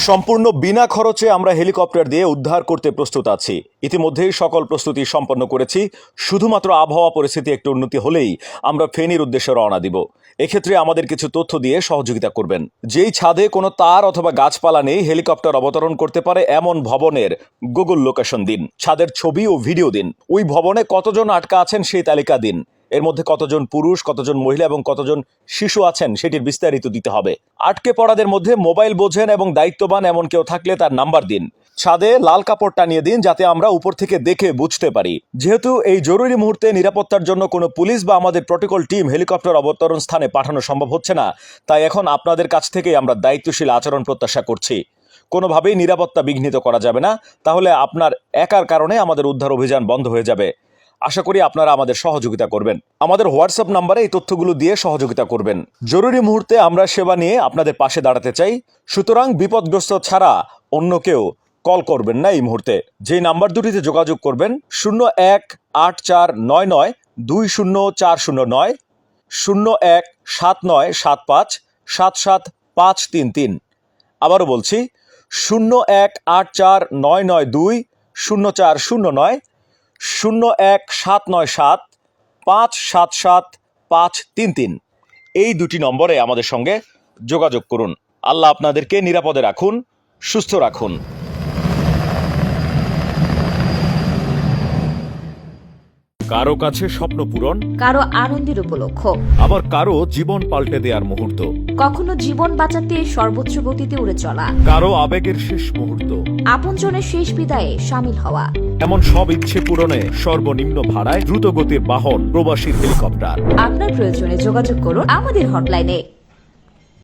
সম্পূর্ণ বিনা খরচে আমরা হেলিকপ্টার দিয়ে উদ্ধার করতে প্রস্তুত আছি। ইতিমধ্যেই সকল প্রস্তুতি সম্পন্ন করেছি। শুধুমাত্র আবহাওয়া পরিস্থিতি একটু উন্নতি হলেই আমরা ফেনীর উদ্দেশ্যে রওনা দিব। এক্ষেত্রে আমাদের কিছু তথ্য দিয়ে সহযোগিতা করবেন। যেই ছাদে কোনো তার অথবা গাছপালা নেই, হেলিকপ্টার অবতরণ করতে পারে এমন ভবনের গুগল লোকেশন দিন, ছাদের ছবি ও ভিডিও দিন, ওই ভবনে কতজন আটকা আছেন সেই তালিকা দিন, এর মধ্যে কতজন পুরুষ, কতজন মহিলা এবং কতজন শিশু আছেন সেটির বিস্তারিত দিতে হবে। আটকে পড়াদের মধ্যে মোবাইল বোঝেন এবং দায়িত্ববান এমন কেউ থাকলে তার নাম্বার দিন। ছাদে লাল কাপড় টানিয়ে দিন যাতে আমরা উপর থেকে দেখে বুঝতে পারি। যেহেতু এই জরুরি মুহূর্তে নিরাপত্তার জন্য কোনো পুলিশ বা আমাদের প্রটোকল টিম হেলিকপ্টার অবতরণ স্থানে পাঠানো সম্ভব হচ্ছে না, তাই এখন আপনাদের কাছ থেকে আমরা দায়িত্বশীল আচরণ প্রত্যাশা করছি। কোনোভাবেই নিরাপত্তা বিঘ্নিত করা যাবে না, তাহলে আপনার একার কারণে আমাদের উদ্ধার অভিযান বন্ধ হয়ে যাবে। আশা করি আপনারা আমাদের সহযোগিতা করবেন। আমাদের হোয়াটসঅ্যাপ নাম্বারে এই তথ্যগুলো দিয়ে সহযোগিতা করবেন। জরুরি মুহূর্তে আমরা সেবা নিয়ে আপনাদের পাশে দাঁড়াতে চাই, সুতরাং বিপদগ্রস্ত ছাড়া অন্য কেউ কল করবেন না এই মুহূর্তে। যে নাম্বার দুটিতে যোগাযোগ করবেন 018499204009, 017975775533। আবারও বলছি 018499204009, 017975775533। এই দুটি নম্বরে আমাদের সঙ্গে যোগাযোগ করুন। আল্লাহ আপনাদেরকে নিরাপদে রাখুন, সুস্থ রাখুন। কারো কাছে স্বপ্ন পূরণ, কারো আনন্দের উপলক্ষ, আবার কারো জীবন পাল্টে দেওয়ার মুহূর্ত, কখনো জীবন বাঁচাতে সর্বোচ্চ গতিতে উড়ে চলা, কারো আবেগের শেষ মুহূর্ত, আপনজনের শেষ বিদায়ে শামিল হওয়া। এমন সব ইচ্ছে পূরণে সর্বনিম্ন ভাড়ায় দ্রুতগতির বাহন প্রবাসী হেলিকপ্টার। আপনার প্রয়োজনে যোগাযোগ করুন আমাদের হটলাইনে।